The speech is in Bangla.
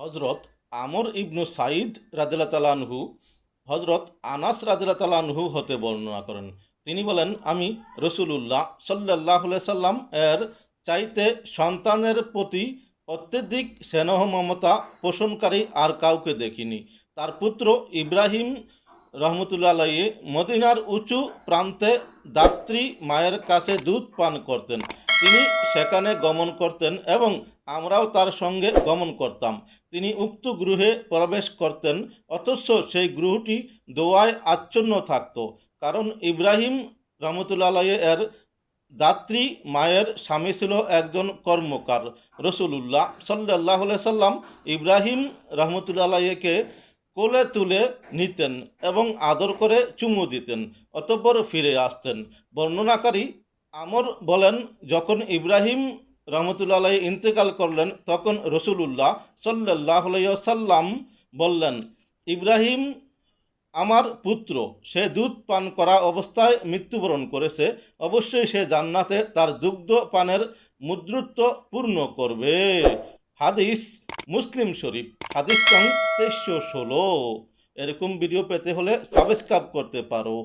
হজরত আমর ইবনু সাইদ রাদিয়াল্লাহু তাআলা আনহু হজরত আনাস রাদিয়াল্লাহু তাআলা আনহু হতে বর্ণনা করেন। তিনি বলেন, আমি রসুলুল্লাহ সাল্লাল্লাহু আলাইহি সাল্লাম এর চাইতে সন্তানের প্রতি অত্যধিক স্নেহ মমতা পোষণকারী আর কাউকে দেখিনি। তার পুত্র ইব্রাহিম রহমতুল্লাহ আলাইহি মদিনার উঁচু প্রান্তে দাত্রী মায়ের কাছে দুধ পান করতেন। তিনি সেখানে গমন করতেন এবং আমরাও তার সঙ্গে গমন করতাম। তিনি উক্ত গৃহে প্রবেশ করতেন, অথচ সেই গৃহটি দোয়ায় আচ্ছন্ন থাকত, কারণ ইব্রাহিম রহমতুল্লাহ আলাইহি এর দাত্রী মায়ের স্বামী ছিল একজন কর্মকার। রসুলুল্লাহ সাল্লাল্লাহু আলাইহি সাল্লাম ইব্রাহিম রহমতুল্লাহ আলাইহিকে কোলে তুলে নিতেন এবং আদর করে চুমু দিতেন, অতঃপর ফিরে আসতেন। বর্ণনাকারী আমর বলেন, যখন ইব্রাহিম রহমতুল্লাহ আলাইহি ইন্তেকাল করলেন, তখন রসুলুল্লাহ সাল্লাল্লাহু আলাইহি সাল্লাম বললেন, ইব্রাহিম আমার পুত্র, সে দুধ পান করা অবস্থায় মৃত্যুবরণ করেছে, অবশ্যই সে জান্নাতে তার দুগ্ধ পানের মুদ্রত্ব পূর্ণ করবে। হাদিস মুসলিম শরীফ, হাদিস নং 2316। এরকম ভিডিও পেতে হলে সাবস্ক্রাইব করতে পারো।